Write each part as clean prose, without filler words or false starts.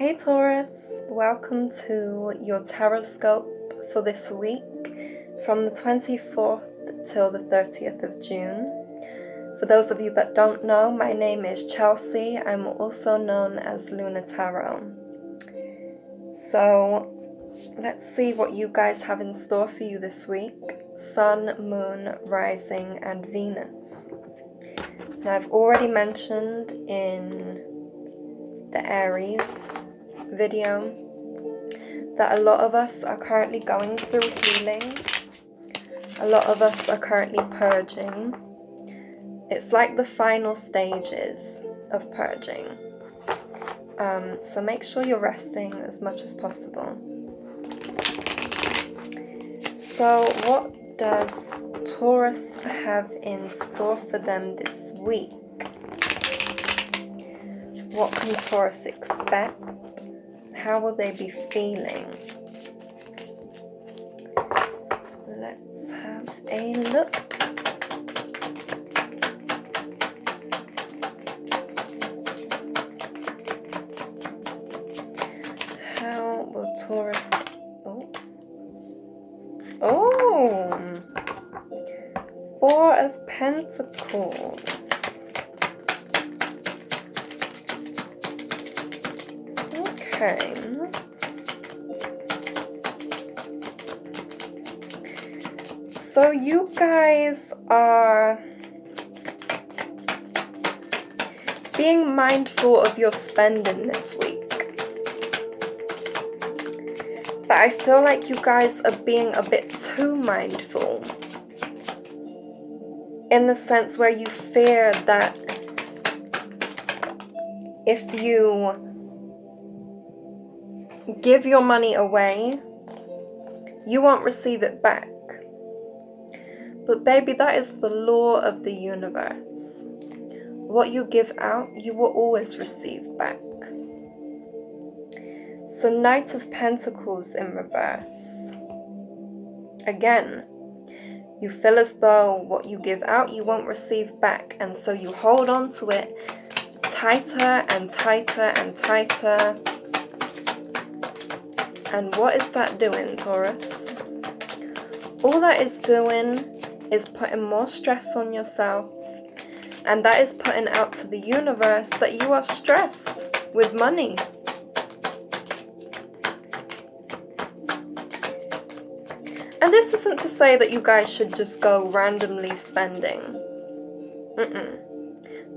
Hey Taurus, welcome to your Tarotscope for this week from the 24th till the 30th of June. For those of you that don't know, my name is Chelsea. I'm also known as Luna Tarot. So let's see what you guys have in store for you this week. Sun, Moon, Rising, and Venus. Now I've already mentioned in the Aries video that a lot of us are currently going through healing. A lot of us are currently purging. It's like the final stages of purging. So make sure you're resting as much as possible. So what does Taurus have in store for them this week? What can Taurus expect? How will they be feeling? Let's have a look. How will Taurus... Oh! Four of Pentacles. Okay. So you guys are being mindful of your spending this week. But I feel like you guys are being a bit too mindful. In the sense where you fear that if you give your money away, you won't receive it back. But baby, that is the law of the universe. What you give out, you will always receive back. So Knight of Pentacles in reverse. Again, you feel as though what you give out, you won't receive back. And so you hold on to it tighter and tighter and tighter. And what is that doing, Taurus? All that is doing is putting more stress on yourself. And that is putting out to the universe that you are stressed with money. And this isn't to say that you guys should just go randomly spending.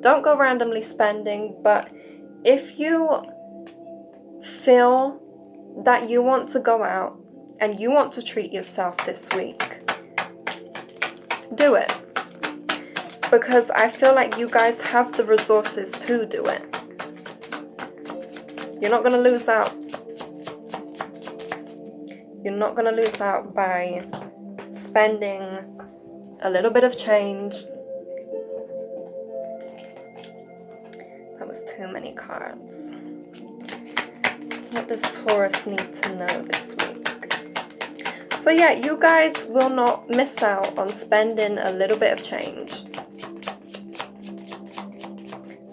Don't go randomly spending, but if you feel that you want to go out and you want to treat yourself this week, do it. Because I feel like you guys have the resources to do it. You're not going to lose out. You're not going to lose out by spending a little bit of change. That was too many cards. What does Taurus need to know this week? So yeah, you guys will not miss out on spending a little bit of change.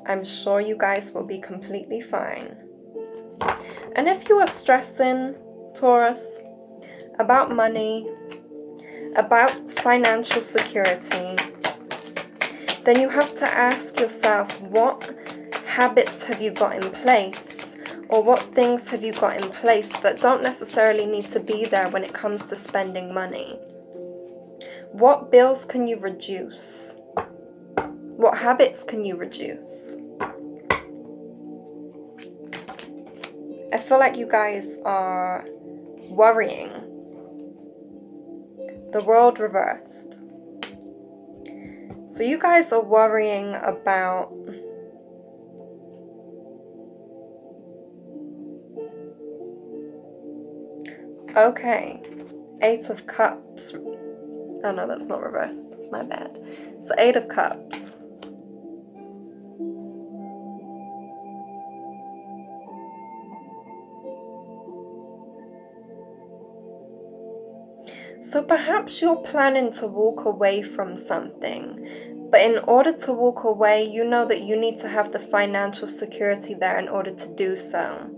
I'm sure you guys will be completely fine. And if you are stressing, Taurus, about money, about financial security, then you have to ask yourself, what habits have you got in place? Or what things have you got in place that don't necessarily need to be there when it comes to spending money? What bills can you reduce? What habits can you reduce? I feel like you guys are worrying. The world reversed. So you guys are worrying about okay, Eight of Cups. Oh no, that's not reversed. My bad. So Eight of Cups. So perhaps you're planning to walk away from something, but in order to walk away, you know that you need to have the financial security there in order to do so.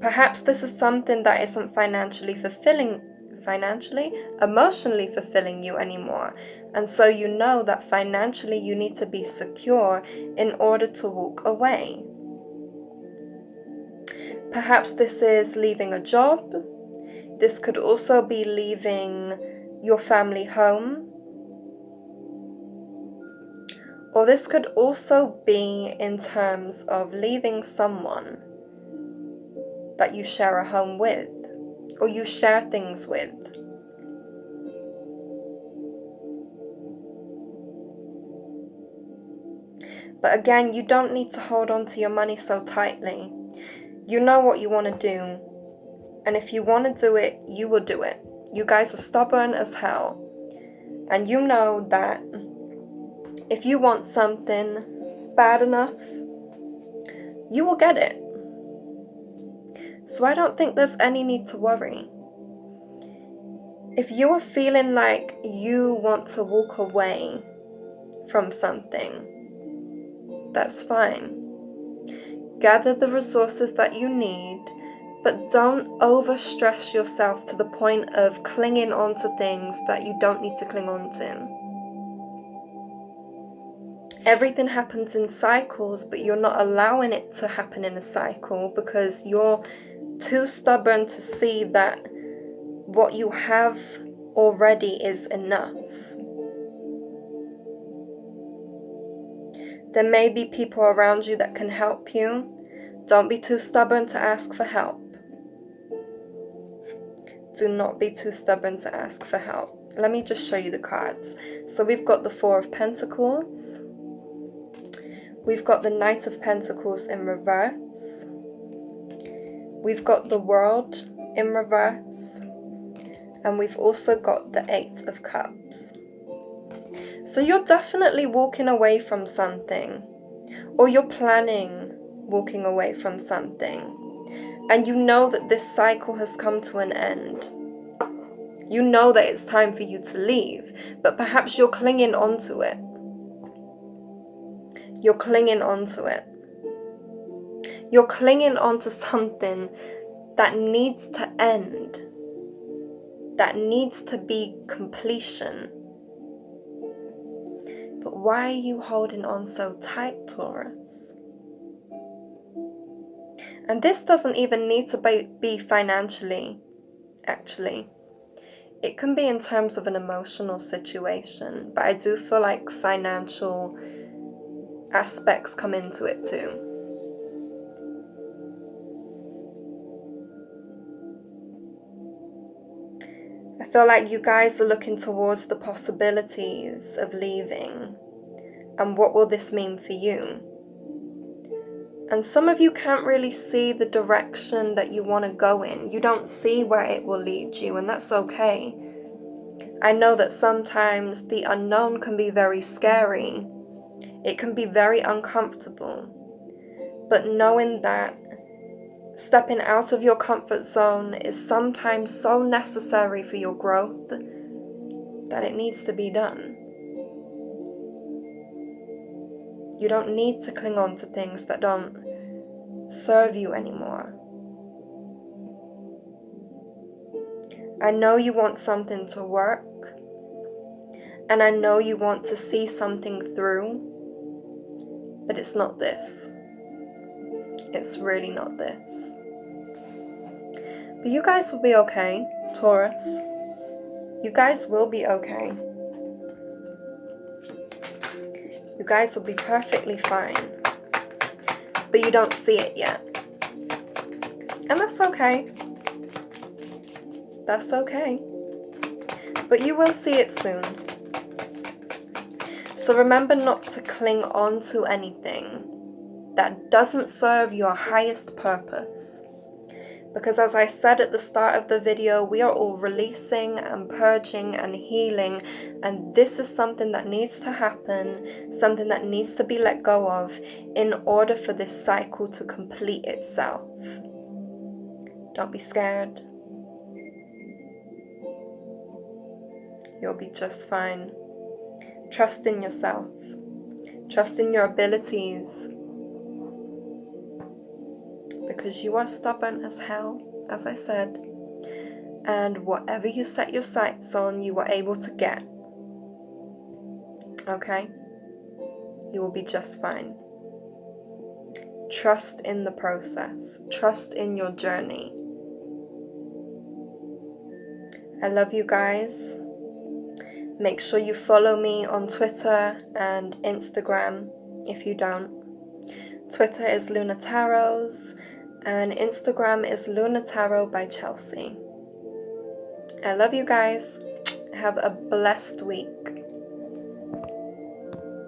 Perhaps this is something that isn't emotionally fulfilling you anymore. And so you know that financially you need to be secure in order to walk away. Perhaps this is leaving a job. This could also be leaving your family home. Or this could also be in terms of leaving someone that you share a home with, or you share things with. But again, you don't need to hold on to your money so tightly. You know what you want to do. And if you want to do it, you will do it. You guys are stubborn as hell. And you know that if you want something bad enough, you will get it. So I don't think there's any need to worry. If you are feeling like you want to walk away from something, that's fine. Gather the resources that you need, but don't overstress yourself to the point of clinging on to things that you don't need to cling on to. Everything happens in cycles, but you're not allowing it to happen in a cycle because you're too stubborn to see that what you have already is enough. There may be people around you that can help you. Don't be too stubborn to ask for help. Do not be too stubborn to ask for help. Let me just show you the cards. So we've got the Four of Pentacles. We've got the Knight of Pentacles in reverse. We've got the World in reverse. And we've also got the Eight of Cups. So you're definitely walking away from something, or you're planning walking away from something. And you know that this cycle has come to an end. You know that it's time for you to leave, but perhaps you're clinging onto it. You're clinging onto it. You're clinging onto something that needs to end, that needs to be completion. But why are you holding on so tight, Taurus? And this doesn't even need to be financially, actually. It can be in terms of an emotional situation, but I do feel like financial aspects come into it too. I feel like you guys are looking towards the possibilities of leaving, and what will this mean for you? And some of you can't really see the direction that you want to go in. You don't see where it will lead you, and that's okay. I know that sometimes the unknown can be very scary. It can be very uncomfortable. But knowing that stepping out of your comfort zone is sometimes so necessary for your growth that it needs to be done. You don't need to cling on to things that don't serve you anymore. I know you want something to work, and I know you want to see something through, but it's not this. It's really not this. But you guys will be okay, Taurus. You guys will be okay. You guys will be perfectly fine. But you don't see it yet. And that's okay. That's okay. But you will see it soon. So remember not to cling on to anything that doesn't serve your highest purpose. Because as I said at the start of the video, we are all releasing and purging and healing. And this is something that needs to happen, something that needs to be let go of in order for this cycle to complete itself. Don't be scared. You'll be just fine. Trust in yourself. Trust in your abilities. because you are stubborn as hell, as I said. And whatever you set your sights on, you are able to get. Okay? You will be just fine. Trust in the process. Trust in your journey. I love you guys. Make sure you follow me on Twitter and Instagram if you don't. Twitter is Luna Taros and Instagram is Luna Tarot by Chelsea. I love you guys. Have a blessed week.